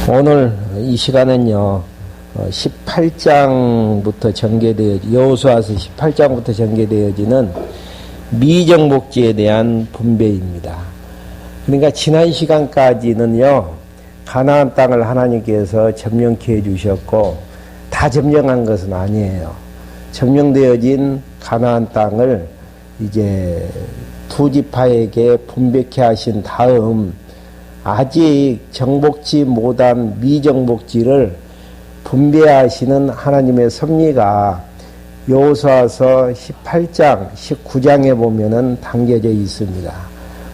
오늘 이 시간은요, 18장부터 여호수아서 18장부터 전개되어지는 미정복지에 대한 분배입니다. 그러니까 지난 시간까지는요, 가나안 땅을 하나님께서 점령케 해주셨고, 다 점령한 것은 아니에요. 점령되어진 가나안 땅을 이제 두 지파에게 분배케 하신 다음, 아직 정복지 못한 미정복지를 분배하시는 하나님의 섭리가 여호수아서 18장, 19장에 보면은 담겨져 있습니다.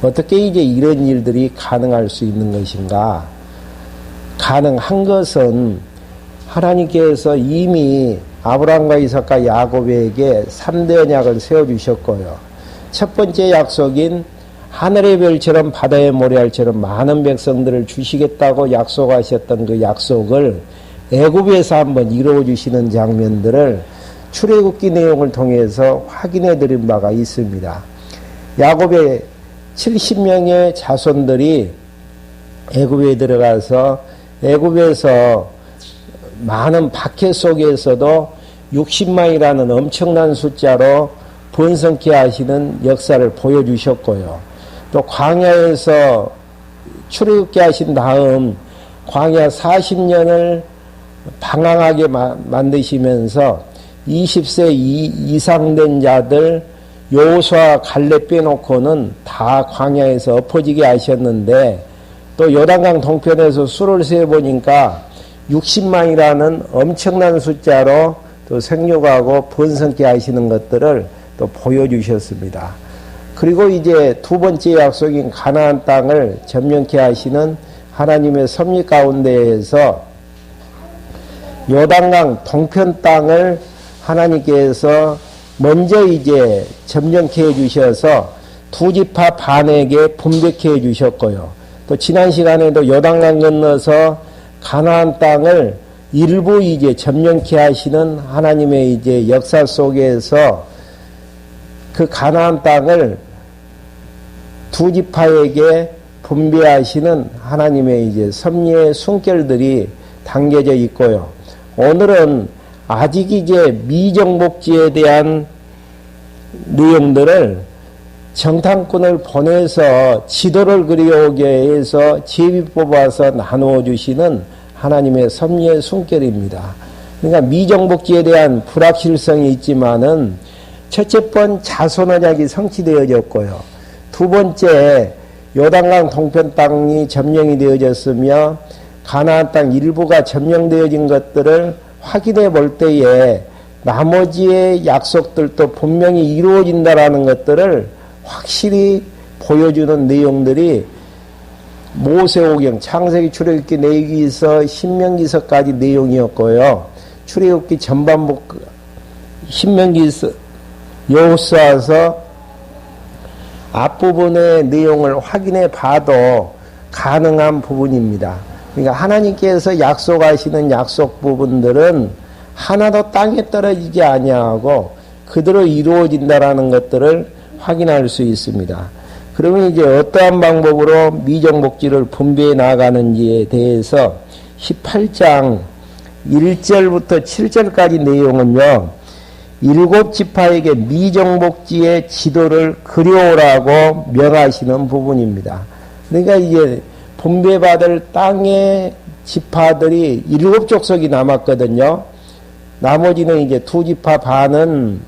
어떻게 이제 이런 일들이 가능할 수 있는 것인가? 가능한 것은 하나님께서 이미 아브라함과 이삭과 야곱에게 3대 언약을 세워주셨고요. 첫 번째 약속인 하늘의 별처럼 바다의 모래알처럼 많은 백성들을 주시겠다고 약속하셨던 그 약속을 애굽에서 한번 이루어 주시는 장면들을 출애굽기 내용을 통해서 확인해 드린 바가 있습니다. 야곱의 70명의 자손들이 애굽에 들어가서 애굽에서 많은 박해 속에서도 60만이라는 엄청난 숫자로 번성케 하시는 역사를 보여주셨고요. 또 광야에서 출애굽케 하신 다음 광야 40년을 방황하게 만드시면서 20세 이상 된 자들 여호수아 갈렙 빼놓고는 다 광야에서 엎어지게 하셨는데, 또 요단강 동편에서 수를 세어보니까 60만이라는 엄청난 숫자로 또 생육하고 번성케 하시는 것들을 또 보여주셨습니다. 그리고 이제 두 번째 약속인 가나안 땅을 점령케 하시는 하나님의 섭리 가운데에서 요단강 동편 땅을 하나님께서 먼저 이제 점령케 해주셔서 두 지파 반에게 분배케 해주셨고요. 또 지난 시간에도 요단강 건너서 가나안 땅을 일부 이제 점령케 하시는 하나님의 이제 역사 속에서 그 가나안 땅을 두 지파에게 분배하시는 하나님의 이제 섭리의 숨결들이 담겨져 있고요. 오늘은 아직 이제 미정복지에 대한 내용들을 정탐꾼을 보내서 지도를 그려오게 해서 제비 뽑아서 나누어 주시는 하나님의 섭리의 숨결입니다. 그러니까 미정복지에 대한 불확실성이 있지만은 첫째 번 자손 언약이 성취되어졌고요. 두 번째 요단강 동편 땅이 점령이 되어졌으며 가나안 땅 일부가 점령되어진 것들을 확인해 볼 때에 나머지의 약속들도 분명히 이루어진다라는 것들을 확실히 보여주는 내용들이 모세오경, 창세기, 출애굽기, 레위기서, 신명기서까지 내용이었고요. 출애굽기 전반부, 신명기서, 여호수아서 앞부분의 내용을 확인해 봐도 가능한 부분입니다. 그러니까 하나님께서 약속하시는 약속 부분들은 하나도 땅에 떨어지지 아니하고 그대로 이루어진다라는 것들을 확인할 수 있습니다. 그러면 이제 어떠한 방법으로 미정복지를 분배해 나가는지에 대해서 18장 1절부터 7절까지 내용은요, 일곱 지파에게 미정복지의 지도를 그려오라고 명하시는 부분입니다. 그러니까 이제 분배받을 땅의 지파들이 7족속이 남았거든요. 나머지는 이제 두 지파 반은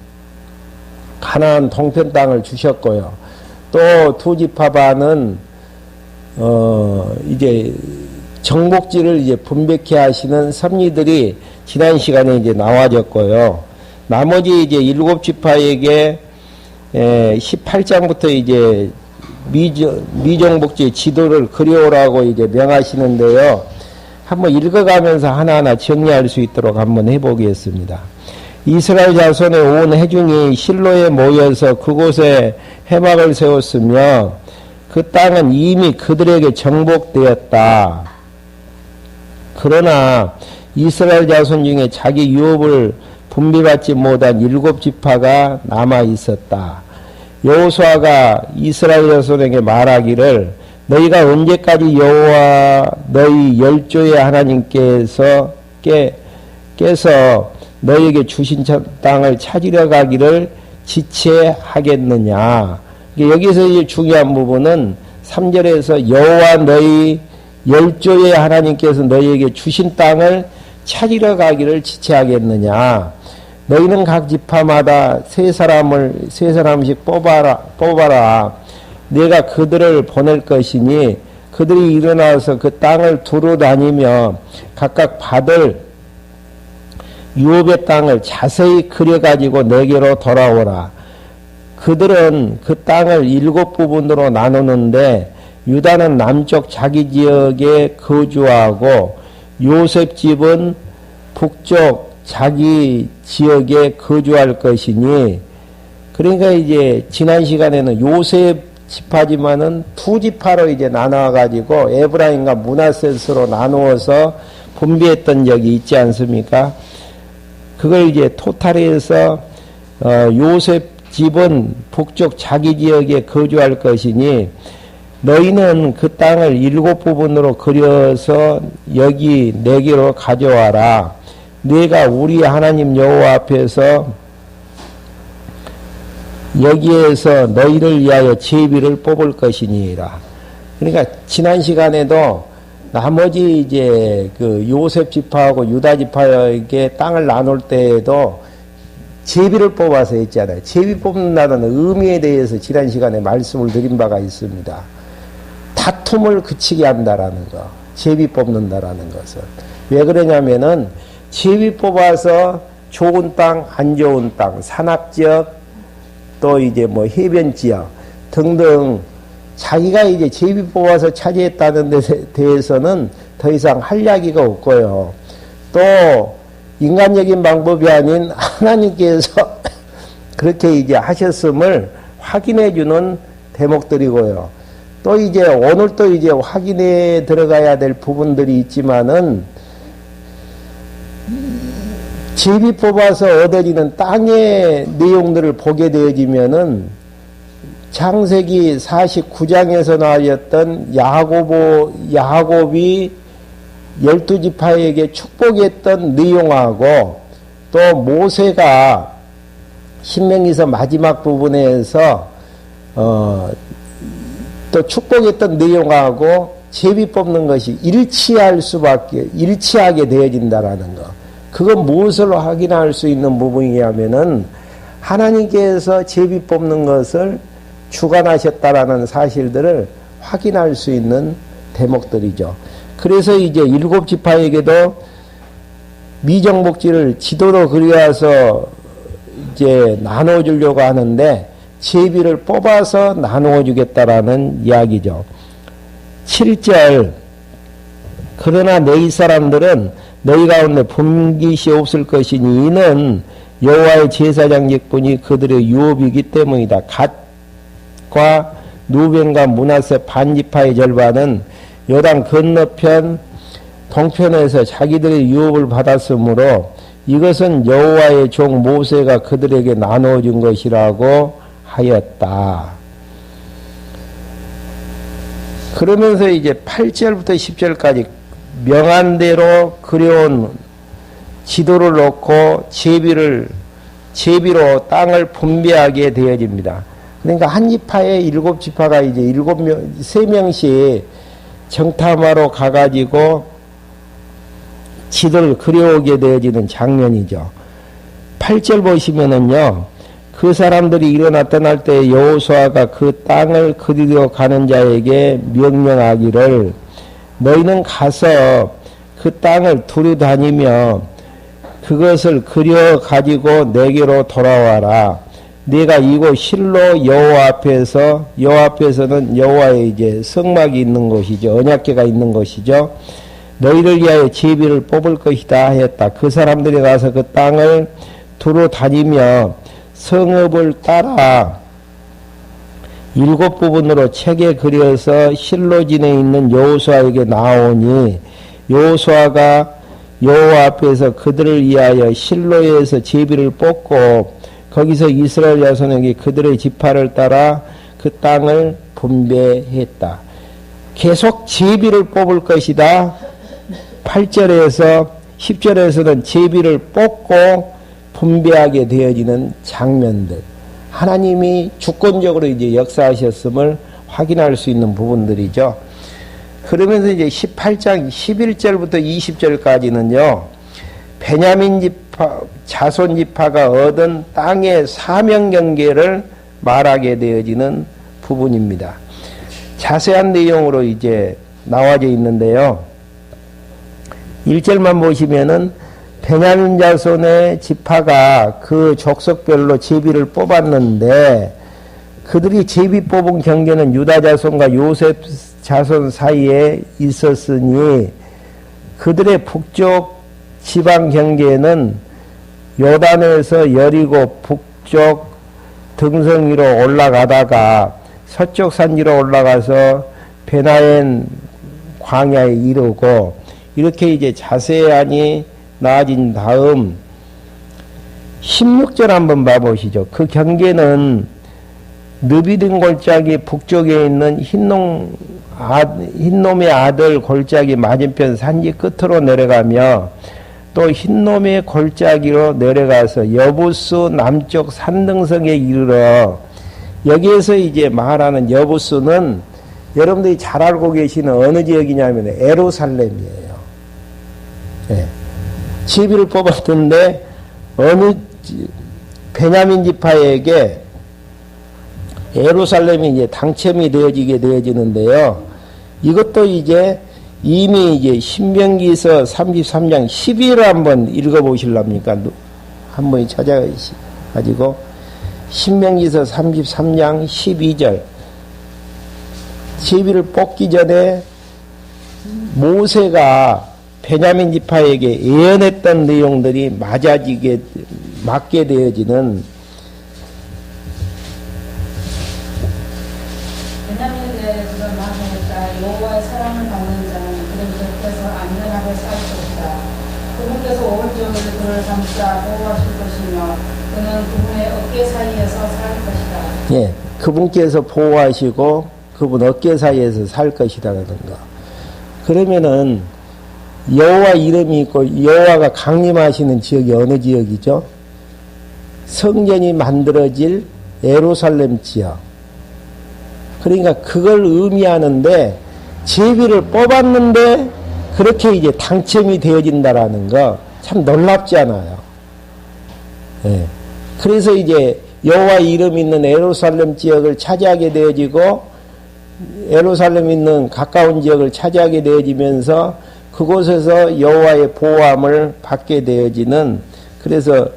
가나안 동편 땅을 주셨고요. 또 두 지파 반은 이제 정복지를 이제 분배케 하시는 섭리들이 지난 시간에 이제 나와졌고요. 나머지 이제 7지파에게 18장부터 이제 미정복지의 지도를 그려오라고 이제 명하시는데요. 한번 읽어가면서 하나하나 정리할 수 있도록 한번 해보겠습니다. 이스라엘 자손의 온 회중이 실로에 모여서 그곳에 회막을 세웠으며 그 땅은 이미 그들에게 정복되었다. 그러나 이스라엘 자손 중에 자기 유업을 분배받지 못한 7지파가 남아 있었다. 여호수아가 이스라엘 자손에게 말하기를 너희가 언제까지 여호와 너희 열조의 하나님께서 께서 너희에게 주신 땅을 찾으려 가기를 지체하겠느냐. 여기서 이제 중요한 부분은 3절에서 여호와 너희 열조의 하나님께서 너희에게 주신 땅을 찾으려 가기를 지체하겠느냐. 너희는 각 지파마다 세 사람씩 뽑아라. 내가 그들을 보낼 것이니 그들이 일어나서 그 땅을 두루 다니며 각각 받을 유업의 땅을 자세히 그려가지고 내게로 돌아오라. 그들은 그 땅을 7부분으로 나누는데 유다는 남쪽 자기 지역에 거주하고 요셉 집은 북쪽 자기 지역에 거주할 것이니, 그러니까 이제 지난 시간에는 요셉 지파지만은 두 지파로 이제 나눠가지고 에브라임과 므낫셋으로 나누어서 분배했던 적이 있지 않습니까? 그걸 이제 토탈해서 요셉 집은 북쪽 자기 지역에 거주할 것이니 너희는 그 땅을 7부분으로 그려서 여기 내게로 가져와라. 내가 우리 하나님 여호와 앞에서 여기에서 너희를 위하여 제비를 뽑을 것이니라. 그러니까 지난 시간에도 나머지 이제 그 요셉 지파하고 유다 지파에게 땅을 나눌 때에도 제비를 뽑아서 했잖아요. 제비 뽑는다는 의미에 대해서 지난 시간에 말씀을 드린 바가 있습니다. 다툼을 그치게 한다라는 거. 제비 뽑는다라는 것은. 왜 그러냐면은 제비 뽑아서 좋은 땅, 안 좋은 땅, 산악지역, 또 이제 뭐 해변 지역 등등 자기가 이제 제비 뽑아서 차지했다는 데 대해서는 더 이상 할 이야기가 없고요. 또 인간적인 방법이 아닌 하나님께서 그렇게 이제 하셨음을 확인해 주는 대목들이고요. 또 이제 오늘 또 이제 확인해 들어가야 될 부분들이 있지만은 제비 뽑아서 얻어지는 땅의 내용들을 보게 되어지면은 창세기 49장에서 나왔던 야곱이 12지파에게 축복했던 내용하고 또 모세가 신명기서 마지막 부분에서 또 축복했던 내용하고 제비 뽑는 것이 일치하게 되어진다라는 거. 그건 무엇을 확인할 수 있는 부분이냐면은 하나님께서 제비 뽑는 것을 주관하셨다라는 사실들을 확인할 수 있는 대목들이죠. 그래서 이제 7지파에게도 미정복지를 지도로 그려서 이제 나눠주려고 하는데 제비를 뽑아서 나누어주겠다라는 이야기죠. 7절 그러나 너희 사람들은 너희 가운데 분깃이 없을 것이니 이는 여호와의 제사장직분이 그들의 유업이기 때문이다. 갓과 누벤과 므낫세 반지파의 절반은 요단 건너편 동편에서 자기들의 유업을 받았으므로 이것은 여호와의 종 모세가 그들에게 나누어준 것이라고 하였다. 그러면서 이제 8절부터 10절까지 명한대로 그려온 지도를 놓고 제비로 땅을 분배하게 되어집니다. 그러니까 한 지파에 7지파가 이제 3명씩 정탐하러 가가지고 지도를 그려오게 되어지는 장면이죠. 8절 보시면은요, 그 사람들이 일어나 떠날 때 여호수아가 그 땅을 그리러 가는 자에게 명령하기를 너희는 가서 그 땅을 두루 다니며 그것을 그려 가지고 내게로 돌아와라. 내가 이곳 실로 여호와 앞에서는 여호와의 이제 성막이 있는 곳이죠. 언약궤가 있는 곳이죠. 너희를 위하여 제비를 뽑을 것이다 하였다. 그 사람들이 가서 그 땅을 두루 다니며 성읍을 따라 7부분으로 책에 그려서 실로진에 있는 여호수아에게 나오니 여호수아가 여호와 앞에서 그들을 위하여 실로에서 제비를 뽑고 거기서 이스라엘 자손에게 그들의 지파를 따라 그 땅을 분배했다. 계속 제비를 뽑을 것이다. 8절에서 10절에서는 제비를 뽑고 분배하게 되어지는 장면들. 하나님이 주권적으로 이제 역사하셨음을 확인할 수 있는 부분들이죠. 그러면서 이제 18장 11절부터 20절까지는요, 베냐민 지파, 자손 지파가 얻은 땅의 사명 경계를 말하게 되어지는 부분입니다. 자세한 내용으로 이제 나와져 있는데요. 1절만 보시면은 베냐민 자손의 지파가 그 족속별로 제비를 뽑았는데 그들이 제비 뽑은 경계는 유다 자손과 요셉 자손 사이에 있었으니 그들의 북쪽 지방 경계는 요단에서 여리고 북쪽 등성 위로 올라가다가 서쪽 산 위로 올라가서 베나엔 광야에 이르고 이렇게 이제 자세하니 나아진 다음 16절 한번 봐보시죠. 그 경계는 느비딘 골짜기 북쪽에 있는 흰놈의 아들 골짜기 맞은편 산지 끝으로 내려가며 또 흰놈의 골짜기로 내려가서 여부스 남쪽 산등성에 이르러 여기에서 이제 말하는 여부스는 여러분들이 잘 알고 계시는 어느 지역이냐면 예루살렘이에요. 네. 제비를 뽑았는데 어느 베냐민 지파에게 예루살렘이 이제 당첨이 되어지는데요. 이것도 이제 이미 이제 신명기서 33장 12를 한번 읽어보실랍니까? 한번 찾아가지고 신명기서 33장 12절 제비를 뽑기 전에 모세가 베냐민 지파에게 예언했던 내용들이 맞게 되어지는 베냐민에 대해서 말하였다. 여호와의 사랑을 받는 자는 그들 곁에서 안전하게 살 것이다. 그분께서 오른쪽으로 그를 감싸 보호하실 것이며 그는 그분의 어깨 사이에서 살 것이다. 예, 그분께서 보호하시고 그분 어깨 사이에서 살 것이다라는 거. 그러면은 여호와 이름이 있고 여호와가 강림하시는 지역이 어느 지역이죠? 성전이 만들어질 예루살렘 지역. 그러니까 그걸 의미하는데 제비를 뽑았는데 그렇게 이제 당첨이 되어진다라는 거 참 놀랍지 않아요. 예. 그래서 이제 여호와 이름 있는 예루살렘 지역을 차지하게 되어지고 예루살렘 있는 가까운 지역을 차지하게 되어지면서 그곳에서 여호와의 보호함을 받게 되어지는 그래서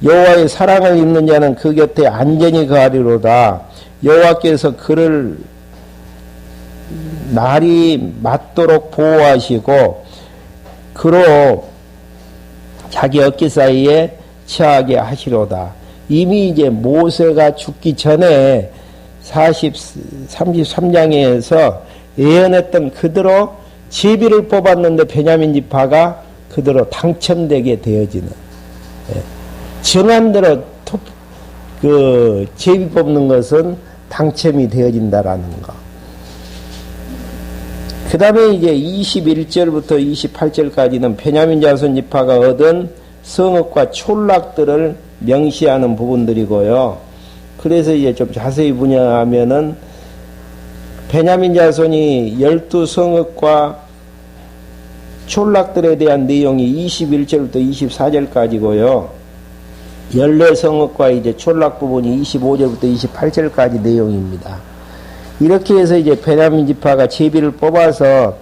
여호와의 사랑을 입는 자는 그 곁에 안전히 거하리로다. 여호와께서 그를 날이 맞도록 보호하시고 그로 자기 어깨 사이에 처하게 하시로다. 이미 이제 모세가 죽기 전에 33장에서 예언했던 그대로 제비를 뽑았는데 베냐민 지파가 그대로 당첨되게 되어지는 정한대로 그 제비 뽑는 것은 당첨이 되어진다라는 거. 그 다음에 이제 21절부터 28절까지는 베냐민 자손 지파가 얻은 성읍과 촌락들을 명시하는 부분들이고요. 그래서 이제 좀 자세히 분야하면은 베냐민 자손이 12성읍과 촌락들에 대한 내용이 21절부터 24절까지고요. 14성읍과 이제 촌락 부분이 25절부터 28절까지 내용입니다. 이렇게 해서 이제 베냐민 지파가 제비를 뽑아서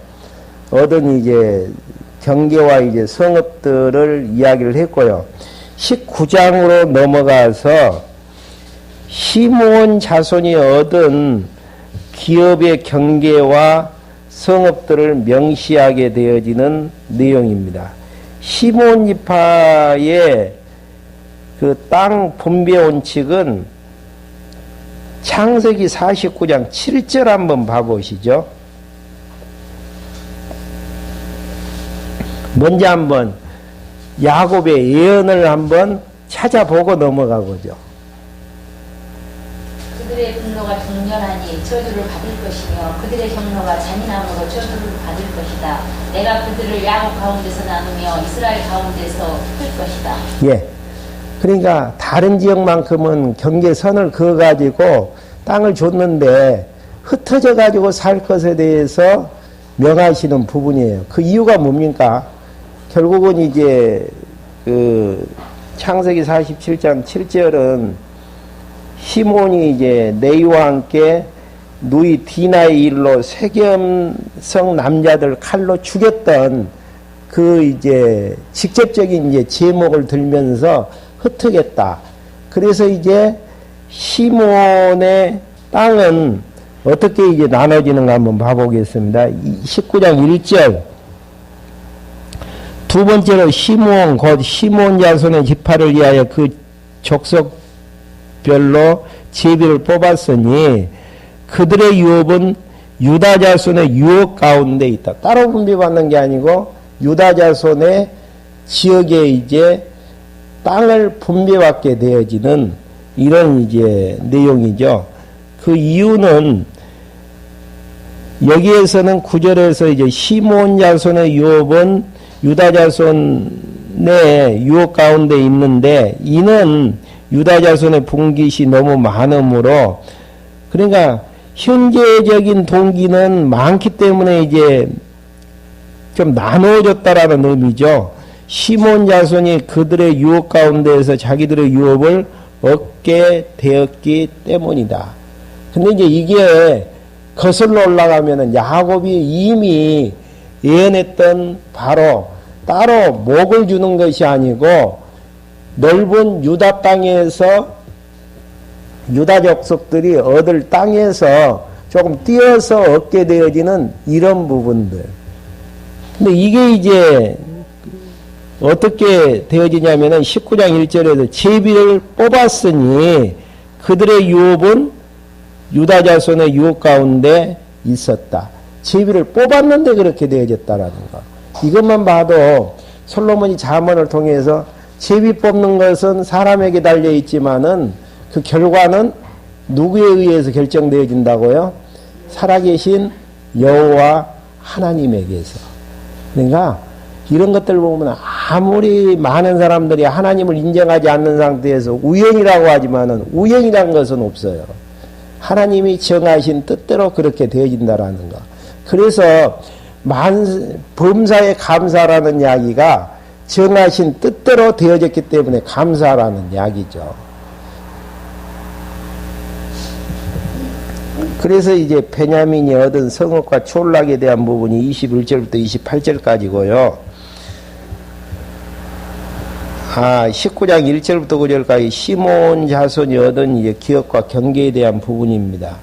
얻은 이제 경계와 이제 성읍들을 이야기를 했고요. 19장으로 넘어가서 시므온 자손이 얻은 기업의 경계와 성읍들을 명시하게 되어지는 내용입니다. 시므온 지파의 그 땅 분배 원칙은 창세기 49장 7절 한번 봐보시죠. 먼저 한번 야곱의 예언을 한번 찾아보고 넘어가보죠. 그들의 그들의 분노가 중렬하니 저주를 받을 것이며 그들의 경로가 잔인함으로 저주를 받을 것이다. 내가 그들을 야곱 가운데서 나누며 이스라엘 가운데서 풀 것이다. 예. 그러니까 다른 지역만큼은 경계선을 그어가지고 땅을 줬는데 흩어져가지고 살 것에 대해서 명하시는 부분이에요. 그 이유가 뭡니까? 결국은 이제 그 창세기 47장 7절은 시몬이 이제 네이와 함께 누이 디나의 일로 세겜성 남자들 칼로 죽였던 그 이제 직접적인 이제 제목을 들면서 흩트겠다. 그래서 이제 시몬의 땅은 어떻게 이제 나눠지는가 한번 봐보겠습니다. 19장 1절. 두 번째로 시몬 곧 시몬 자손의 지파를 위하여 그 족속별로 제비를 뽑았으니 그들의 유업은 유다 자손의 유업 가운데 있다. 따로 분배받는 게 아니고 유다 자손의 지역에 이제 땅을 분배받게 되어지는 이런 이제 내용이죠. 그 이유는 여기에서는 9절에서 이제 시몬 자손의 유업은 유다 자손의 유업 가운데 있는데 이는 유다 자손의 분깃이 너무 많으므로 그러니까 현재적인 동기는 많기 때문에 이제 좀 나누어졌다라는 의미죠. 시몬 자손이 그들의 유업 가운데에서 자기들의 유업을 얻게 되었기 때문이다. 근데 이제 이게 거슬러 올라가면은 야곱이 이미 예언했던 바로 따로 목을 주는 것이 아니고 넓은 유다 땅에서 유다 족속들이 얻을 땅에서 조금 띄어서 얻게 되어지는 이런 부분들. 근데 이게 이제 어떻게 되어지냐면은 19장 1절에서 제비를 뽑았으니 그들의 유업은 유다 자손의 유업 가운데 있었다. 제비를 뽑았는데 그렇게 되어졌다라는 거. 이것만 봐도 솔로몬이 잠언을 통해서 제비 뽑는 것은 사람에게 달려 있지만은 그 결과는 누구에 의해서 결정되어진다고요? 살아계신 여호와 하나님에게서. 그러니까 이런 것들 보면 아무리 많은 사람들이 하나님을 인정하지 않는 상태에서 우연이라고 하지만은 우연이라는 것은 없어요. 하나님이 정하신 뜻대로 그렇게 되어진다라는 거. 그래서 범사에 감사라는 이야기가 정하신 뜻대로 되어졌기 때문에 감사라는 이야기죠. 그래서 이제 베냐민이 얻은 성읍과 촌락에 대한 부분이 21절부터 28절까지고요. 19장 1절부터 9절까지 시몬 자손이 얻은 이제 기업과 경계에 대한 부분입니다.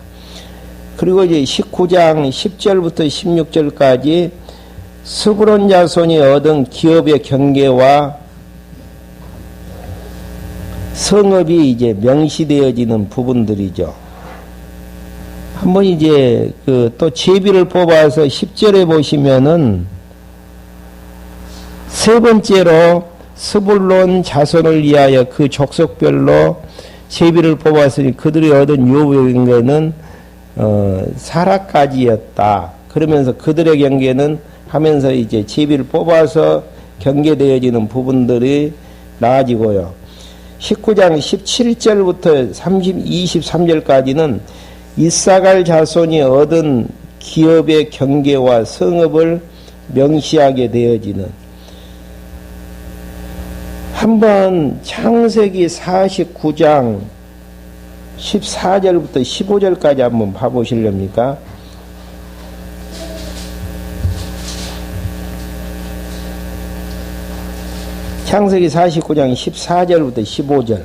그리고 이제 19장 10절부터 16절까지 스브론 자손이 얻은 기업의 경계와 성읍이 이제 명시되어지는 부분들이죠. 한번 이제 또 제비를 뽑아서 10절에 보시면은 세 번째로 스불론 자손을 위하여 그 족속별로 제비를 뽑았으니 그들이 얻은 유업의 경계는 사라까지였다. 그러면서 그들의 경계는 하면서 이제 제비를 뽑아서 경계되어지는 부분들이 나아지고요. 19장 17절부터 23절까지는 이사갈 자손이 얻은 기업의 경계와 성읍을 명시하게 되어지는 한번 창세기 49장 14절부터 15절까지 한번 봐보시렵니까? 창세기 49장 14절부터 15절.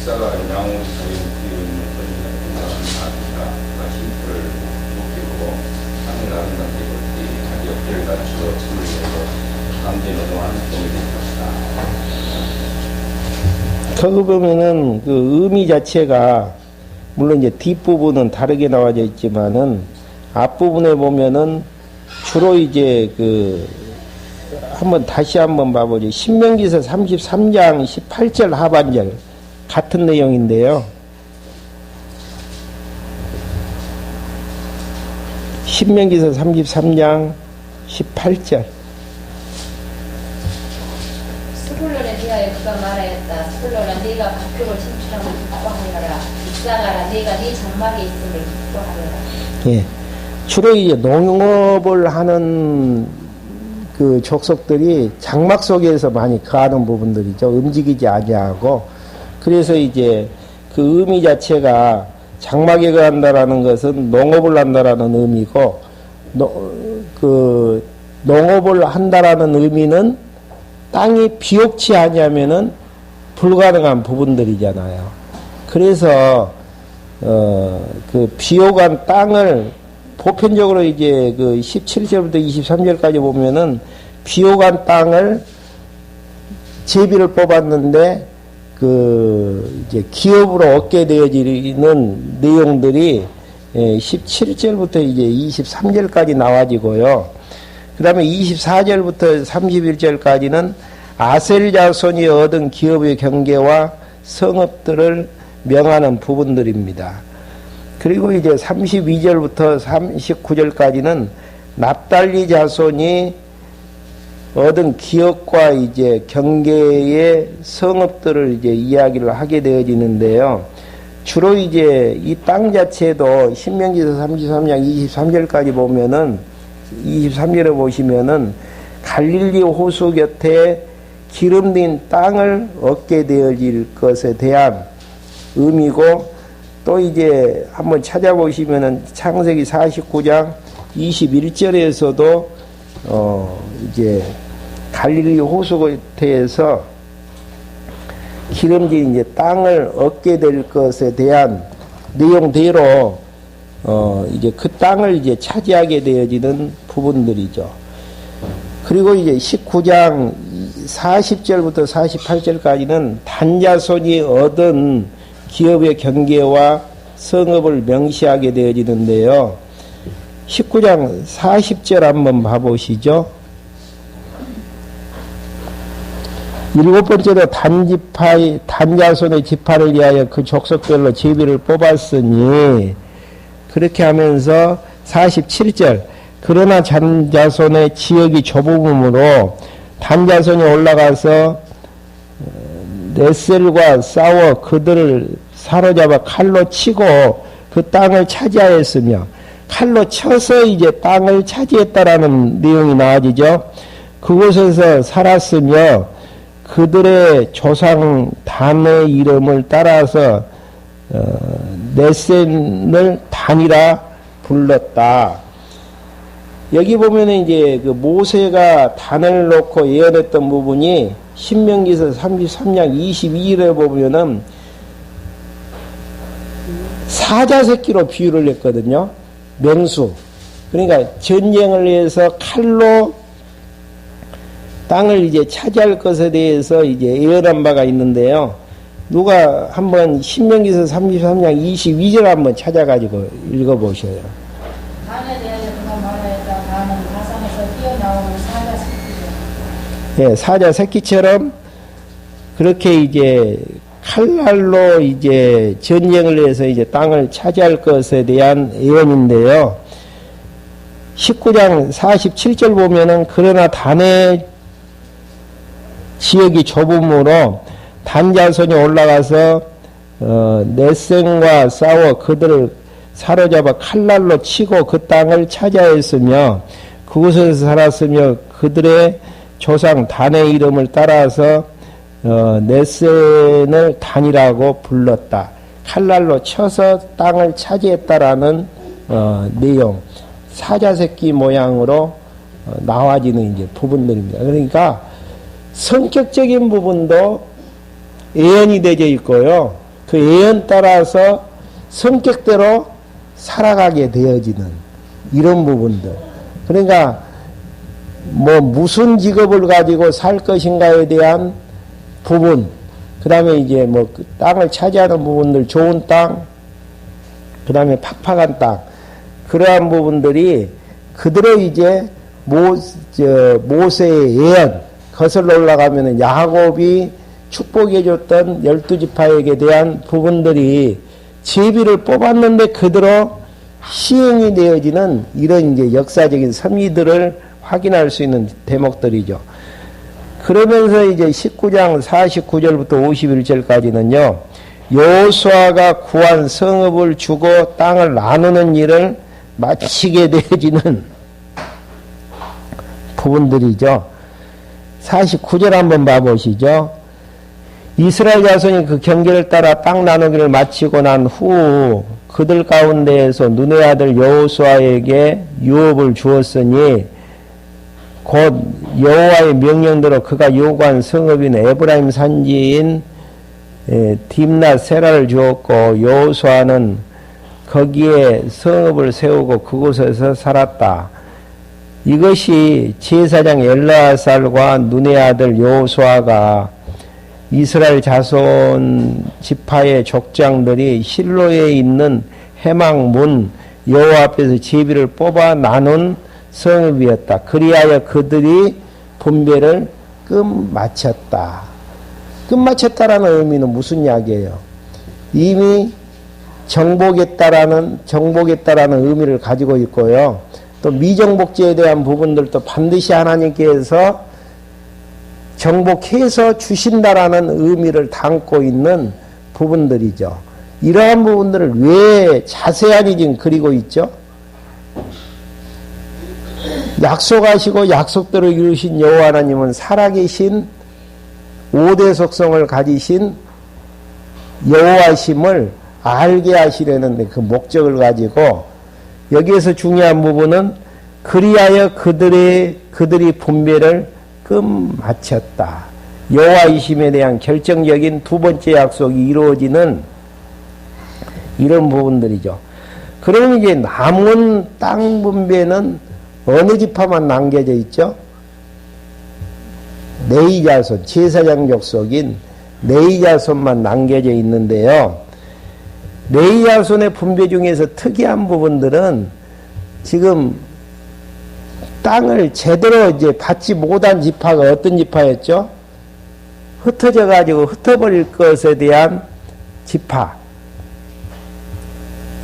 이사가 양호 사인 기운을 선지자 아비가 신부를 목기고 하늘 아름답게 걷기 자기 옆을 갖추어 침을 내고 남대노도 한송이 된 것이다. 거기 보면은 그 의미 자체가 물론 이제 뒷부분은 다르게 나와져 있지만은 앞부분에 보면은 주로 이제 그 한번 다시 한번 봐보죠. 신명기서 33장 18절 하반절 같은 내용인데요. 신명기서 33장 18절. 스불론에 대하여 그가 말하였다. 스불론아, 네가 각교를 신출하고 기뻐하여라. 입사가라, 네가 네 장막에 있음을 기뻐하여라. 예. 주로 이제 농업을 하는 그 족속들이 장막 속에서 많이 거하는 부분들이죠. 움직이지 아니하고. 그래서 이제 그 의미 자체가 장막에 거한다라는 것은 농업을 한다라는 의미고, 그 농업을 한다라는 의미는 땅이 비옥지 아니하면은 불가능한 부분들이잖아요. 그래서 그 비옥한 땅을 보편적으로 이제 그 17절부터 23절까지 보면은 비옥한 땅을 제비를 뽑았는데 그 이제 기업으로 얻게 되어지는 내용들이 17절부터 이제 23절까지 나와지고요. 그 다음에 24절부터 31절까지는 아셀 자손이 얻은 기업의 경계와 성읍들을 명하는 부분들입니다. 그리고 이제 32절부터 39절까지는 납달리 자손이 얻은 기업과 이제 경계의 성읍들을 이제 이야기를 하게 되어지는데요. 주로 이제 이 땅 자체도 신명기서 33장 23절까지 보면은 23절에 보시면은 갈릴리 호수 곁에 기름진 땅을 얻게 되어질 것에 대한 의미고, 또 이제 한번 찾아보시면은 창세기 49장 21절에서도 이제 갈릴리 호수 곁에서 기름진 이제 땅을 얻게 될 것에 대한 내용대로 이제 그 땅을 이제 차지하게 되어지는 부분들이죠. 그리고 이제 19장 40절부터 48절까지는 단자손이 얻은 기업의 경계와 성읍을 명시하게 되어지는데요. 19장 40절 한번 봐보시죠. 일곱 번째로 단자손의 지파를 위하여 그 족속별로 제비를 뽑았으니, 그렇게 하면서 47절, 그러나 단자손의 지역이 좁음으로 단자손이 올라가서 넷셀과 싸워 그들을 사로잡아 칼로 치고 그 땅을 차지하였으며, 칼로 쳐서 이제 땅을 차지했다라는 내용이 나와지죠. 그곳에서 살았으며 그들의 조상 단의 이름을 따라서 넷센을 단이라 불렀다. 여기 보면은 이제 그 모세가 단을 놓고 예언했던 부분이 신명기서 33장 22절에 보면은 사자 새끼로 비유를 했거든요. 명수. 그러니까 전쟁을 위해서 칼로 땅을 이제 차지할 것에 대해서 이제 예언한 바가 있는데요. 누가 한번 신명기서 33장 22절 한번 찾아가지고 읽어보셔요. 단에 대하여 그가 말하였다. 단은 가상에서 뛰어나오는 사자 새끼죠. 예, 사자 새끼처럼 그렇게 이제 칼날로 이제 전쟁을 해서 이제 땅을 차지할 것에 대한 예언인데요. 19장 47절 보면은 그러나 단의 지역이 좁음으로 단자손이 올라가서 넷생과 싸워 그들을 사로잡아 칼날로 치고 그 땅을 차지하였으며 그곳에서 살았으며 그들의 조상 단의 이름을 따라서 넷센을 단이라고 불렀다. 칼날로 쳐서 땅을 차지했다라는 내용, 사자새끼 모양으로 나와지는 이제 부분들입니다. 그러니까 성격적인 부분도 예언이 되어 있고요. 그 예언 따라서 성격대로 살아가게 되어지는 이런 부분들. 그러니까 뭐 무슨 직업을 가지고 살 것인가에 대한 부분, 그 다음에 이제 뭐 그 땅을 차지하는 부분들, 좋은 땅, 그 다음에 팍팍한 땅, 그러한 부분들이 그대로 이제 모세의 예언, 거슬러 올라가면은 야곱이 축복해줬던 12지파에게 대한 부분들이 제비를 뽑았는데 그대로 시행이 되어지는 이런 이제 역사적인 섭리들을 확인할 수 있는 대목들이죠. 그러면서 이제 19장 49절부터 51절까지는요, 여호수아가 구한 성읍을 주고 땅을 나누는 일을 마치게 되어지는 부분들이죠. 49절 한번 봐보시죠. 이스라엘 자손이 그 경계를 따라 땅 나누기를 마치고 난 후 그들 가운데에서 눈의 아들 여호수아에게 유업을 주었으니 곧 여호와의 명령대로 그가 요구한 성읍인 에브라임 산지인 딥낫 세라를 주었고 여호수아는 거기에 성읍을 세우고 그곳에서 살았다. 이것이 제사장 엘르아살과 눈의 아들 여호수아가 이스라엘 자손 지파의 족장들이 실로에 있는 해망문 여호와 앞에서 제비를 뽑아 나눈 성읍이었다. 그리하여 그들이 분배를 끝마쳤다. 끝마쳤다라는 의미는 무슨 이야기예요? 이미 정복했다라는 의미를 가지고 있고요. 또 미정복제에 대한 부분들도 반드시 하나님께서 정복해서 주신다라는 의미를 담고 있는 부분들이죠. 이러한 부분들을 왜 자세하게 지금 그리고 있죠? 약속하시고 약속대로 이루신 여호와 하나님은 살아계신 5대 속성을 가지신 여호와심을 알게 하시려는 그 목적을 가지고 여기에서 중요한 부분은 그리하여 그들이 분배를 끝마쳤다. 여호와이심에 대한 결정적인 두 번째 약속이 이루어지는 이런 부분들이죠. 그러면 이제 남은 땅 분배는 어느 지파만 남겨져 있죠? 레위 자손, 제사장 족속인 레위 자손만 남겨져 있는데요. 레위 자손의 분배 중에서 특이한 부분들은 지금 땅을 제대로 이제 받지 못한 지파가 어떤 지파였죠? 흩어져 가지고 흩어버릴 것에 대한 지파.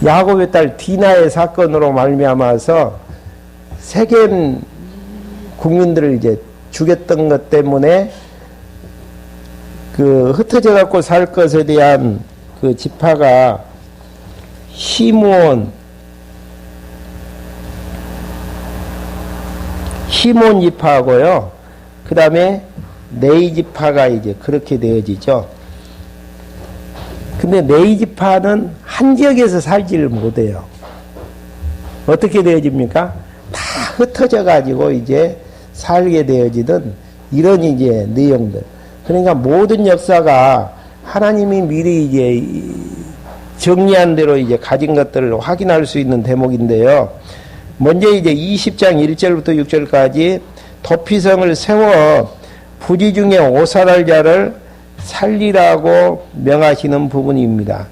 야곱의 딸 디나의 사건으로 말미암아서 세겜 국민들을 이제 죽였던 것 때문에 그 흩어져 갖고 살 것에 대한 그 지파가 시므온 지파하고요. 그 다음에 레위 지파가 이제 그렇게 되어지죠. 근데 레위 지파는 한 지역에서 살지를 못해요. 어떻게 되어집니까? 다 흩어져 가지고 이제 살게 되어지는 이런 이제 내용들. 그러니까 모든 역사가 하나님이 미리 이제 정리한 대로 이제 가진 것들을 확인할 수 있는 대목인데요. 먼저 이제 20장 1절부터 6절까지 도피성을 세워 부지 중에 오살할 자를 살리라고 명하시는 부분입니다.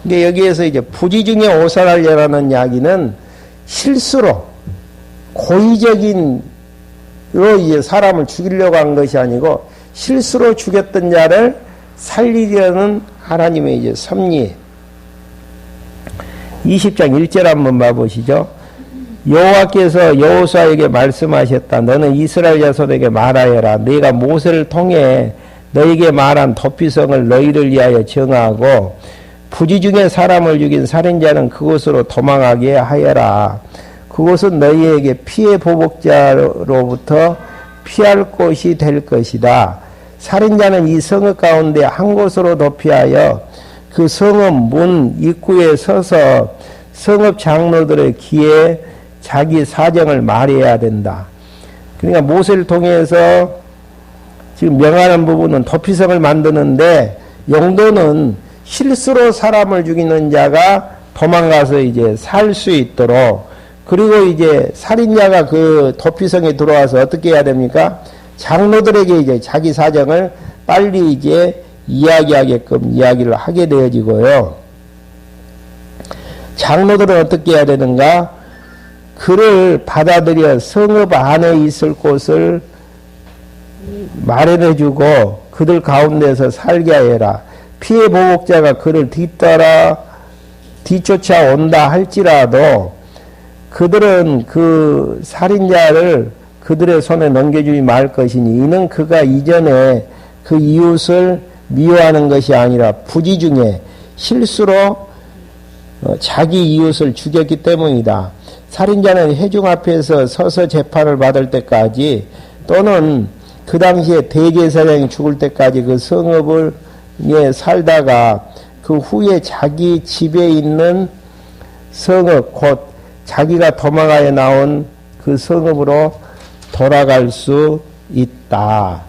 근데 여기에서 이제 부지 중에 오살할 자라는 이야기는 실수로 고의적인로 이제 사람을 죽이려고 한 것이 아니고 실수로 죽였던 자를 살리려는 하나님의 이제 섭리. 20장 1절 한번 봐보시죠. 여호와께서 여호수아에게 말씀하셨다. 너는 이스라엘 자손에게 말하여라. 네가 모세를 통해 너에게 말한 도피성을 너희를 위하여 정하고 부지 중에 사람을 죽인 살인자는 그곳으로 도망하게 하여라. 그곳은 너희에게 피해 보복자로부터 피할 곳이 될 것이다. 살인자는 이 성읍 가운데 한 곳으로 도피하여 그 성읍 문 입구에 서서 성읍 장로들의 귀에 자기 사정을 말해야 된다. 그러니까 모세를 통해서 지금 명하는 부분은 도피성을 만드는데 용도는 실수로 사람을 죽이는 자가 도망가서 이제 살 수 있도록, 그리고 이제 살인자가 그 도피성에 들어와서 어떻게 해야 됩니까? 장로들에게 이제 자기 사정을 빨리 이제 이야기하게끔 이야기를 하게 되어지고요. 장로들은 어떻게 해야 되는가? 그를 받아들여 성읍 안에 있을 곳을 마련해주고 그들 가운데서 살게 하여라. 피해 보복자가 그를 뒤쫓아온다 할지라도 그들은 그 살인자를 그들의 손에 넘겨주지 말 것이니 이는 그가 이전에 그 이웃을 미워하는 것이 아니라 부지 중에 실수로 자기 이웃을 죽였기 때문이다. 살인자는 회중 앞에서 서서 재판을 받을 때까지 또는 그 당시에 대제사장이 죽을 때까지 그 성읍에 살다가 그 후에 자기 집에 있는 성읍 곧 자기가 도망하여 나온 그 성읍으로 돌아갈 수 있다.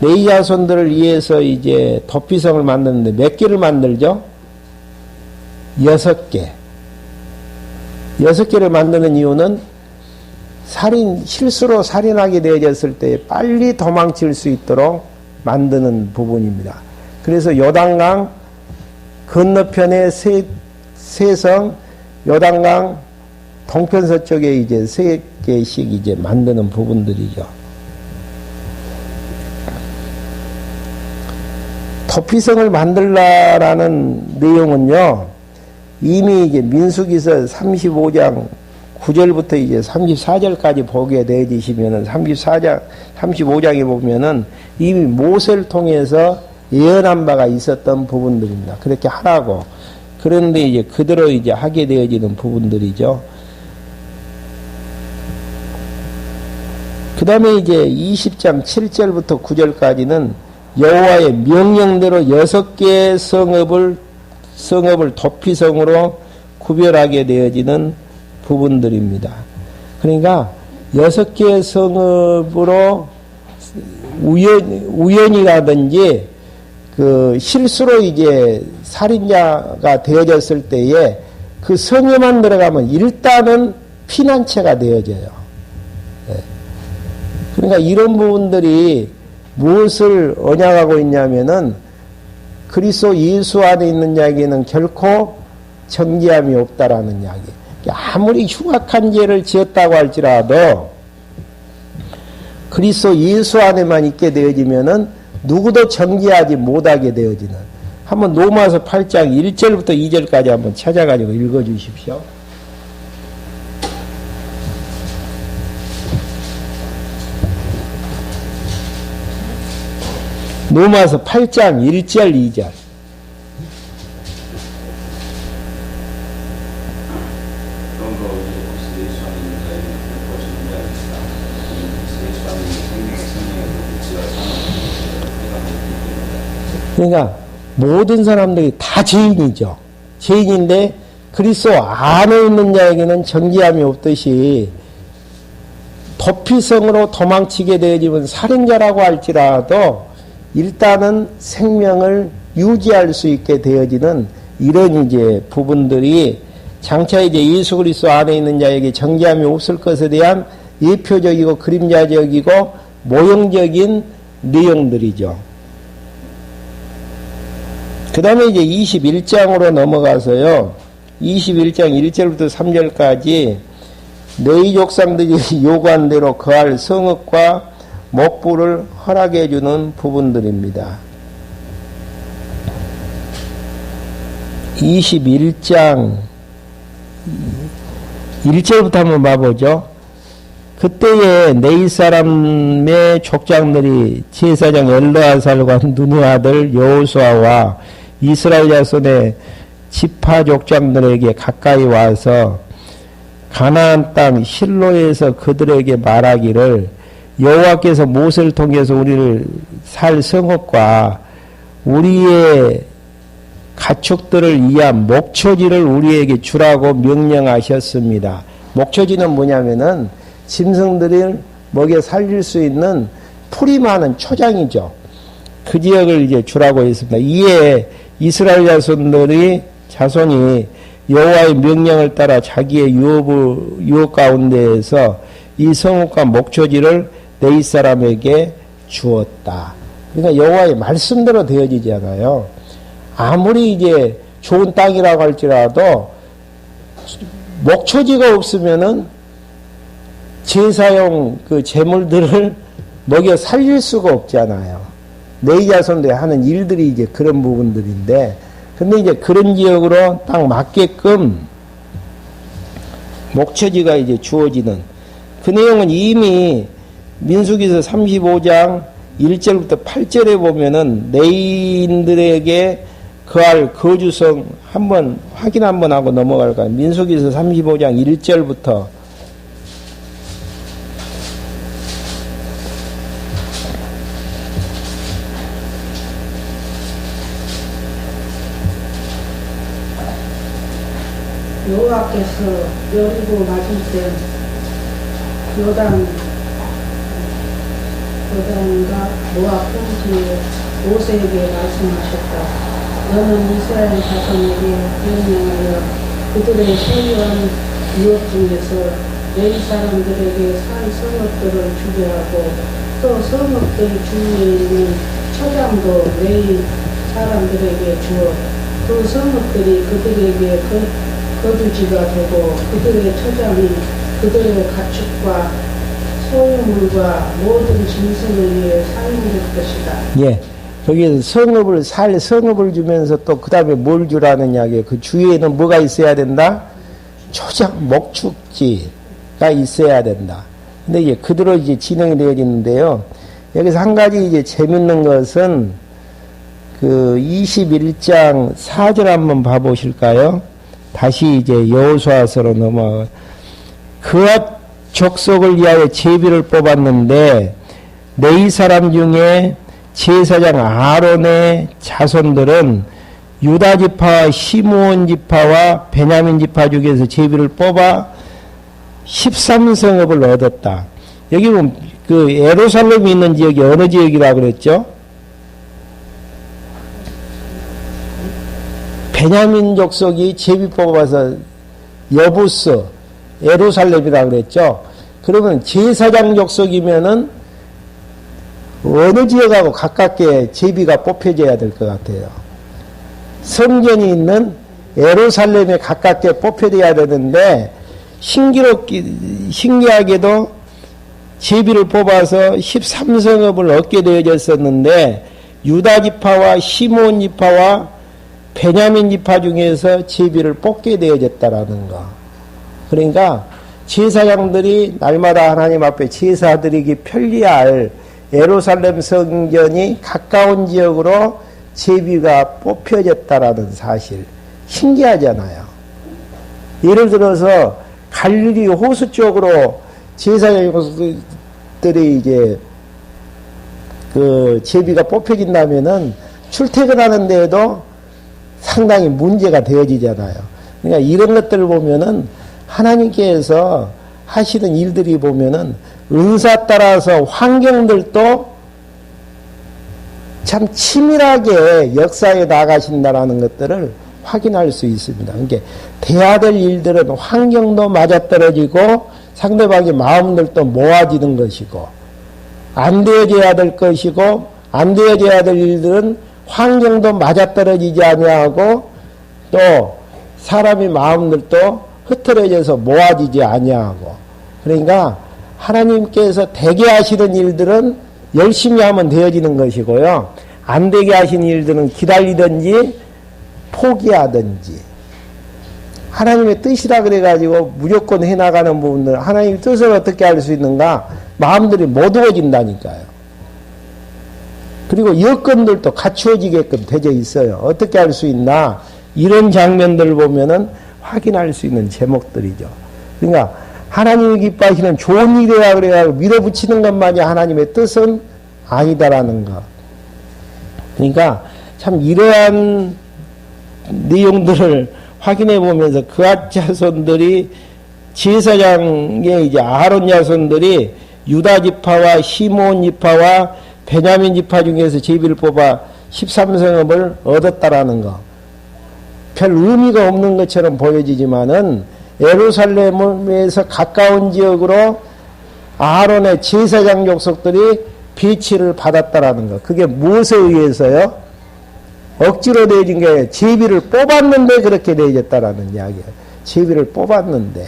네 자손들을 위해서 이제 도피성을 만드는데 몇 개를 만들죠? 6개. 6개를 만드는 이유는 실수로 살인하게 되어졌을 때 빨리 도망칠 수 있도록 만드는 부분입니다. 그래서 요단강 건너편에 세성, 요단강 동편 서쪽에 이제 3개씩 이제 만드는 부분들이죠. 도피성을 만들라라는 내용은요, 이미 이제 민수기서 35장 9절부터 이제 34절까지 보게 되어지시면은 35장에 보면은 이미 모세를 통해서 예언한 바가 있었던 부분들입니다. 그렇게 하라고. 그런데 이제 그대로 이제 하게 되어지는 부분들이죠. 그 다음에 이제 20장 7절부터 9절까지는 여호와의 명령대로 6개의 성읍을 도피성으로 구별하게 되어지는 부분들입니다. 그러니까 6개의 성읍으로 우연이라든지 그 실수로 이제 살인자가 되어졌을 때에 그 성에만 들어가면 일단은 피난처가 되어져요. 그러니까 이런 부분들이 무엇을 언약하고 있냐면은 그리스도 예수 안에 있는 자에게는 결코 정죄함이 없다라는 이야기. 아무리 흉악한 죄를 지었다고 할지라도 그리스도 예수 안에만 있게 되어지면은 누구도 정죄하지 못하게 되어지는. 한번 로마서 8장 1절부터 2절까지 한번 찾아가지고 읽어주십시오. 로마서 8장 1절 2절. 그러니까 모든 사람들이 다 죄인이죠. 죄인인데 그리스도 안에 있는 자에게는 정죄함이 없듯이 도피성으로 도망치게 되어지면 살인자라고 할지라도 일단은 생명을 유지할 수 있게 되어지는 이런 이제 부분들이 장차 이제 예수 그리스도 안에 있는 자에게 정죄함이 없을 것에 대한 예표적이고 그림자적이고 모형적인 내용들이죠. 그 다음에 이제 21장으로 넘어가서요. 21장 1절부터 3절까지 너희 족상들이 요구한 대로 거할 성읍과 목부를 허락해 주는 부분들입니다. 21장 1절부터 한번 봐보죠. 그때에 네이 사람의 족장들이 제사장 엘르아살과 눈의 아들 여호수아와 이스라엘 자손의 지파 족장들에게 가까이 와서 가나안 땅 실로에서 그들에게 말하기를 여호와께서 모세를 통해서 우리를 살 성읍과 우리의 가축들을 위한 목초지를 우리에게 주라고 명령하셨습니다. 목초지는 뭐냐면은 짐승들을 먹여 살릴 수 있는 풀이 많은 초장이죠. 그 지역을 이제 주라고 했습니다. 이에 이스라엘 자손이 여호와의 명령을 따라 자기의 유업 가운데에서 이 성읍과 목초지를 네이 사람에게 주었다. 그러니까 여호와의 말씀대로 되어지잖아요. 아무리 이제 좋은 땅이라고 할지라도 목초지가 없으면은 제사용 그 재물들을 먹여 살릴 수가 없잖아요. 내 자손들이 하는 일들이 이제 그런 부분들인데, 근데 이제 그런 지역으로 딱 맞게끔 목초지가 이제 주어지는 그 내용은 이미 민수기서 35장 1절부터 8절에 보면은 내인들에게 그할 거주성 한번 확인 한번 하고 넘어갈까요? 민수기서 35장 1절부터 여호와께서 여리고 맞을 때 요단과 모압 평지에 모세에게 말씀하셨다. 너는 이스라엘 자손에게 명령하여 그들의 소유한 유업 중에서 레위 사람들에게 산 성읍들을 주게 하고 또 성읍들 주위에 있는 초장도 레위 사람들에게 주어 그 성읍들이 그들에게 거주지가 되고 그들의 초장이 그들의 가축과 소유물과 모든 짐승을 위해 사용될 것이다. 예. 거기에서 성읍을 주면서 또 그 다음에 뭘 주라는 이야기예요. 그 주위에는 뭐가 있어야 된다? 초장, 목축지가 있어야 된다. 근데 이제 그대로 이제 진행이 되어지는데요. 여기서 한 가지 이제 재밌는 것은 그 21장 4절 한번 봐보실까요? 다시 이제 여호수아서로 넘어가. 그앗 족속을 위하여 제비를 뽑았는데 레위 사람 중에 제사장 아론의 자손들은 유다 지파와 시므온 지파와 베냐민 지파 중에서 제비를 뽑아 13성읍을 얻었다. 여기 보면 그 예루살렘이 있는 지역이 어느 지역이라고 그랬죠? 베냐민 족속이 제비 뽑아서 여부스 예루살렘이라고 그랬죠? 그러면 제사장 족속이면은 어느 지역하고 가깝게 제비가 뽑혀져야 될 것 같아요. 성전이 있는 예루살렘에 가깝게 뽑혀져야 되는데 신기하게도 제비를 뽑아서 13성읍을 얻게 되어졌었는데 유다 지파와 시므온 지파와 베냐민 지파 중에서 제비를 뽑게 되어졌다라는 거. 그러니까 제사장들이 날마다 하나님 앞에 제사드리기 편리할 예루살렘 성전이 가까운 지역으로 제비가 뽑혀졌다라는 사실. 신기하잖아요. 예를 들어서 갈릴리 호수 쪽으로 제사장들이 이제 그 제비가 뽑혀진다면은 출퇴근하는 데에도 상당히 문제가 되어지잖아요. 그러니까 이런 것들을 보면은 하나님께서 하시는 일들이 보면은 은사 따라서 환경들도 참 치밀하게 역사에 나가신다라는 것들을 확인할 수 있습니다. 그러니까 돼야 될 일들은 환경도 맞아떨어지고 상대방의 마음들도 모아지는 것이고 안 되어져야 될 것이고 안 되어져야 될 일들은 환경도 맞아떨어지지 아니하고 또 사람의 마음들도 흐트러져서 모아지지 아니하고 그러니까 하나님께서 되게 하시는 일들은 열심히 하면 되어지는 것이고요. 안 되게 하시는 일들은 기다리든지 포기하든지 하나님의 뜻이라 그래가지고 무조건 해나가는 부분들 하나님의 뜻을 어떻게 할 수 있는가 마음들이 못 어진다니까요. 그리고 여건들도 갖추어지게끔 되어 있어요. 어떻게 할 수 있나 이런 장면들을 보면은 확인할 수 있는 제목들이죠. 그러니까 하나님이 기뻐하시는 좋은 일이라 그래가지고 밀어붙이는 것만이 하나님의 뜻은 아니다라는 것. 그러니까 참 이러한 내용들을 확인해 보면서 그앗 자손들이 제사장의 이제 아론 자손들이 유다 지파와 시므온 지파와 베냐민 지파 중에서 제비를 뽑아 13성읍을 얻었다라는 것. 별 의미가 없는 것처럼 보여지지만은 예루살렘에서 가까운 지역으로 아론의 제사장 족속들이 배치를 받았다라는 것. 그게 무엇에 의해서요? 억지로 되어진 게 제비를 뽑았는데 그렇게 되어졌다라는 이야기예요. 제비를 뽑았는데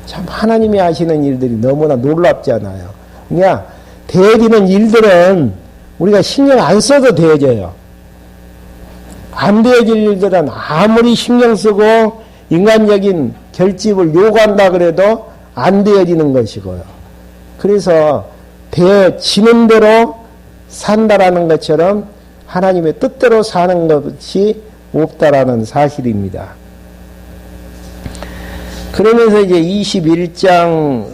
참 하나님이 하시는 일들이 너무나 놀랍잖아요. 그러니까 되어지는 일들은 우리가 신경 안 써도 되어져요. 안 되어질 일들은 아무리 신경 쓰고 인간적인 결집을 요구한다 그래도 안 되어지는 것이고요. 그래서 되어지는 대로 산다라는 것처럼 하나님의 뜻대로 사는 것이 없다라는 사실입니다. 그러면서 이제 21장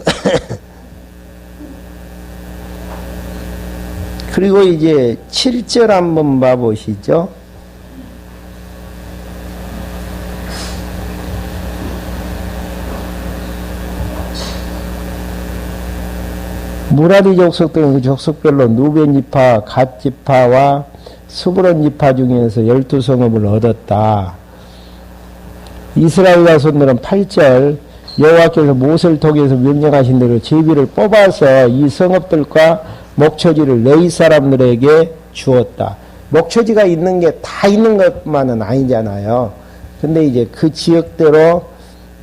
그리고 이제 7절 한번 봐보시죠. 무라리 족속들은 그 족속별로 누벤 지파, 갓 지파와 스불론 지파 중에서 12성읍을 얻었다. 이스라엘 자손들은 8절 여호와께서 모세를 통해서 명령하신 대로 제비를 뽑아서 이 성읍들과 목초지를 레위 사람들에게 주었다. 목초지가 있는 게 다 있는 것만은 아니잖아요. 근데 이제 그 지역대로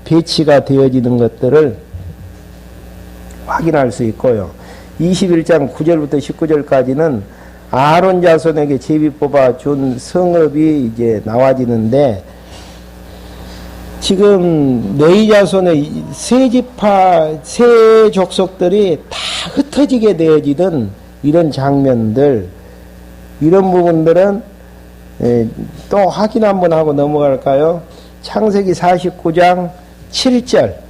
배치가 되어지는 것들을 확인할 수 있고요. 21장 9절부터 19절까지는 아론 자손에게 제비 뽑아 준 성읍이 이제 나와지는데, 지금 레위 자손의 세 지파, 세 족속들이 다 흩어지게 되어지던 이런 장면들, 이런 부분들은 또 확인 한번 하고 넘어갈까요? 창세기 49장 7절.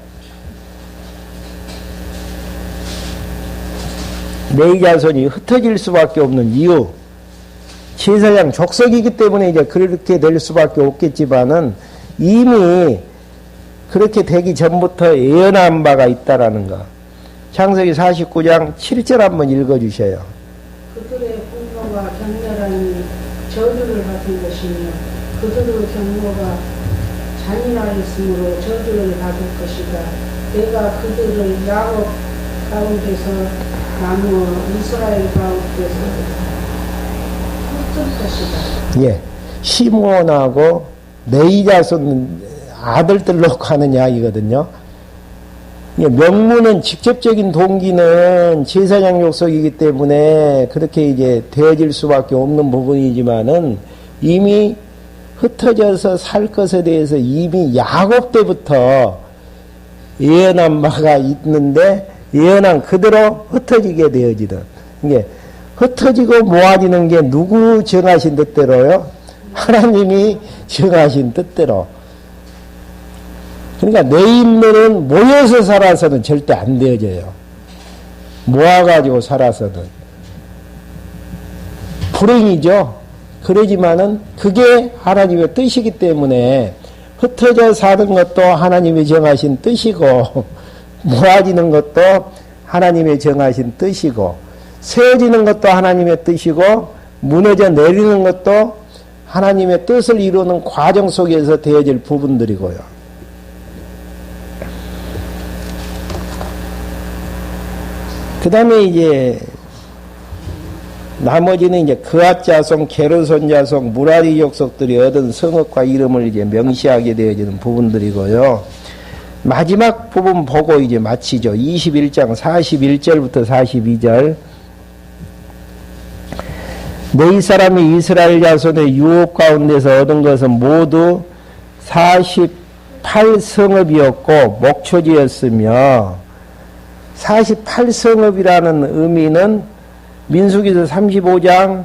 레위 자손이 흩어질 수밖에 없는 이유, 제사장 족속이기 때문에 이제 그렇게 될 수밖에 없겠지만은 이미 그렇게 되기 전부터 예언한 바가 있다라는 거. 창세기 49장 7절 한번 읽어주셔요. 그들의 분노가 격렬한 저주를 받은 것이며 그들의 경로가 잔인하였으므로 저주를 받을 것이다. 내가 그들을 야곱 가운데서 나누어 이스라엘 가운데서 흩을 것이다. 예, 시므온하고 레위 자손 아들들로 가는 이야기거든요. 명문은 직접적인 동기는 제사장 족속이기 때문에 그렇게 이제 되어질 수밖에 없는 부분이지만은 이미 흩어져서 살 것에 대해서 이미 야곱 때부터 예언한 바가 있는데 예언한 그대로 흩어지게 되어지던, 이게 흩어지고 모아지는 게 누구 정하신 뜻대로요? 하나님이 정하신 뜻대로. 그러니까 내 인물은 모여서 살아서는 절대 안 되어져요. 모아가지고 살아서는. 불행이죠. 그러지만은 그게 하나님의 뜻이기 때문에 흩어져 사는 것도 하나님이 정하신 뜻이고, 모아지는 것도 하나님의 정하신 뜻이고, 세워지는 것도 하나님의 뜻이고, 무너져 내리는 것도 하나님의 뜻을 이루는 과정 속에서 되어질 부분들이고요. 그 다음에 이제 나머지는 이제 그앗 자손, 게르손 자손, 무라리 족속들이 얻은 성읍과 이름을 이제 명시하게 되어지는 부분들이고요. 마지막 부분 보고 이제 마치죠. 21장 41절부터 42절. 레위 사람이 이스라엘 자손의 유업 가운데서 얻은 것은 모두 48성읍이었고 목초지였으며, 48성읍이라는 의미는 민수기서 35장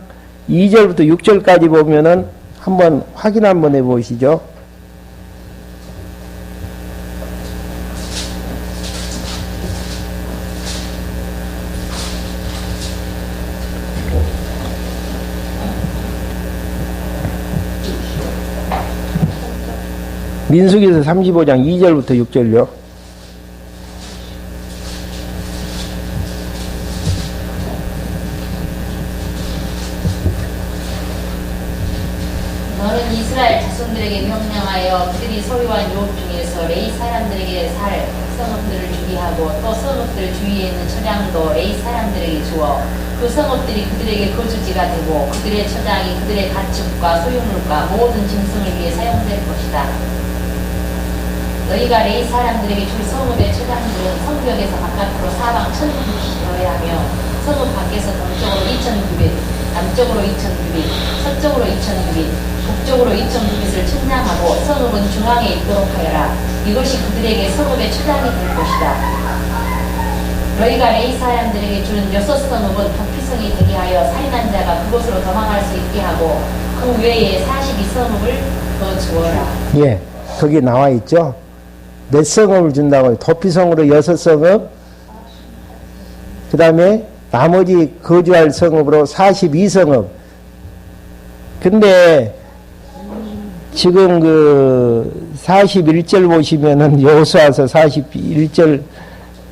2절부터 6절까지 보면은 한번 확인 한번 해보시죠. 민수기서 35장 2절부터 6절요. 너는 이스라엘 자손들에게 명령하여 그들이 소유한 유업 중에서 레위 사람들에게 살 성읍들을 주게 하고, 또 성읍들 주위에 있는 처장도 레위 사람들에게 주어 그 성읍들이 그들에게 거주지가 되고 그들의 처장이 그들의 가축과 소유물과 모든 짐승을 위해 사용될 것이다. 너희가 레위 사람들에게 줄 성읍의 처장들은 성벽에서 바깥으로 사방 1000규빗 하며 성읍 밖에서 동쪽으로 2000규빗, 남쪽으로 2000규빗, 서쪽으로 2000규빗, 북쪽으로 2000규빗을 측량하고 성읍은 중앙에 있도록 하여라. 이것이 그들에게 성읍의 처장이 될 것이다. 너희가 레위 사람들에게 주는 6 성읍은 도피성이 되게 하여 살인한 자가 그곳으로 도망할 수 있게 하고 그 외에 42성읍을 더 주어라. 예, 거기 나와 있죠. 몇 성읍을 준다고요? 도피성으로 6성읍, 그 다음에 나머지 거주할 성읍으로 42성읍. 근데 지금 그 41절 보시면은 여호수아서 41절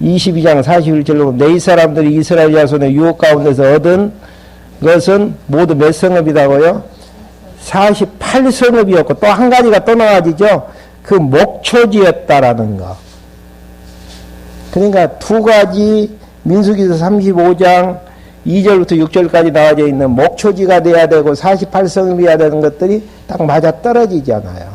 22장 41절로 내 사람들이 이스라엘 자손의 유혹 가운데서 얻은 것은 모두 몇 성읍이라고요? 48성읍이었고 또 한 가지가 또 나와지죠. 그 목초지였다라는 거. 그러니까 두 가지 민수기서 35장 2절부터 6절까지 나와져 있는 목초지가 돼야 되고 48성읍이어야 되는 것들이 딱 맞아 떨어지잖아요.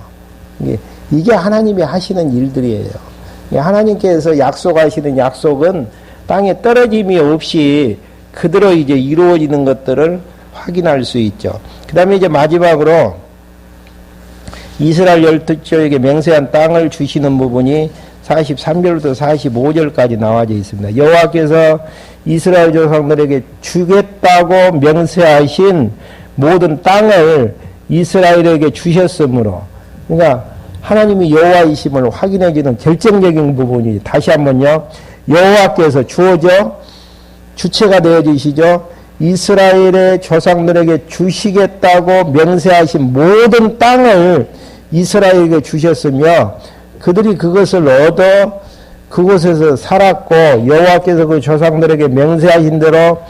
이게 하나님이 하시는 일들이에요. 하나님께서 약속하시는 약속은 땅에 떨어짐이 없이 그대로 이제 이루어지는 것들을 확인할 수 있죠. 그 다음에 이제 마지막으로 이스라엘 12족에게 맹세한 땅을 주시는 부분이 43절부터 45절까지 나와져 있습니다. 여호와께서 이스라엘 조상들에게 주겠다고 명세하신 모든 땅을 이스라엘에게 주셨으므로, 그러니까 하나님이 여호와이심을 확인해주는 결정적인 부분이 다시 한번요. 여호와께서 주어져 주체가 되어주시죠. 이스라엘의 조상들에게 주시겠다고 명세하신 모든 땅을 이스라엘에게 주셨으며 그들이 그것을 얻어 그곳에서 살았고 여호와께서 그 조상들에게 명세하신 대로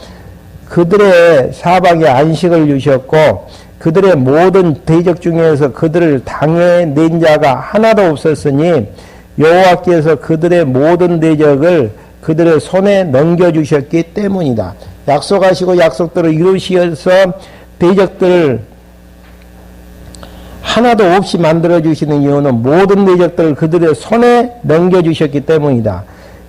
그들의 사방에 안식을 주셨고 그들의 모든 대적 중에서 그들을 당해낸 자가 하나도 없었으니 여호와께서 그들의 모든 대적을 그들의 손에 넘겨주셨기 때문이다. 약속하시고 약속대로 이루시어서 대적들을 하나도 없이 만들어주시는 이유는 모든 대적들을 그들의 손에 넘겨주셨기 때문이다.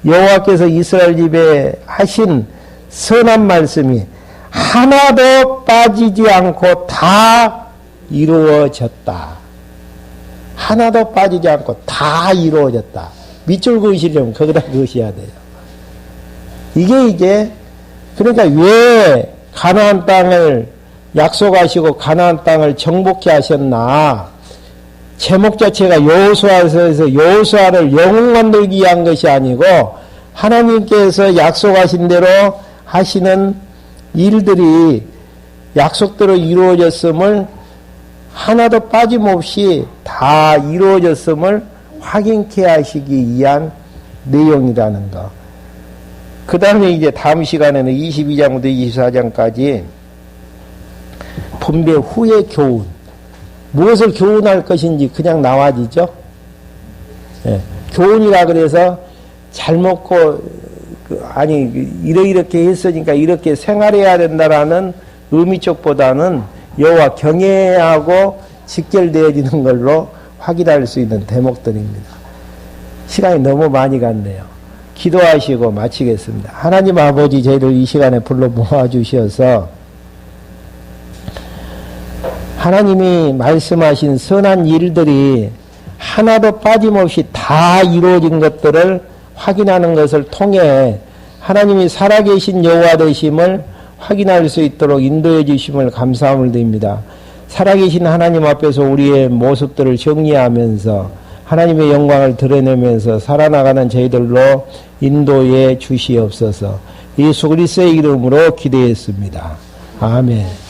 여호와께서 이스라엘 집에 하신 선한 말씀이 하나도 빠지지 않고 다 이루어졌다. 하나도 빠지지 않고 다 이루어졌다. 밑줄 그으시려면 거기다 그으셔야 돼요. 이게 이제 그러니까 왜 가나안 땅을 약속하시고 가나안 땅을 정복케 하셨나? 제목 자체가 여호수아서에서 여호수아를 영웅 만들기 위한 것이 아니고 하나님께서 약속하신 대로 하시는 일들이 약속대로 이루어졌음을 하나도 빠짐없이 다 이루어졌음을 확인케 하시기 위한 내용이라는 거. 그 다음에 이제 다음 시간에는 22장부터 24장까지 분배 후의 교훈. 무엇을 교훈할 것인지 그냥 나와지죠. 예. 교훈이라 그래서 잘 먹고, 이렇게 했으니까 이렇게 생활해야 된다라는 의미 쪽보다는 여호와 경외하고 직결되어지는 걸로 확인할 수 있는 대목들입니다. 시간이 너무 많이 갔네요. 기도하시고 마치겠습니다. 하나님 아버지 저희를 이 시간에 불러 모아주셔서 하나님이 말씀하신 선한 일들이 하나도 빠짐없이 다 이루어진 것들을 확인하는 것을 통해 하나님이 살아계신 여호와 되심을 확인할 수 있도록 인도해 주심을 감사함을 드립니다. 살아계신 하나님 앞에서 우리의 모습들을 정리하면서 하나님의 영광을 드러내면서 살아나가는 저희들로 인도해 주시옵소서. 예수 그리스도의 이름으로 기도했습니다. 아멘.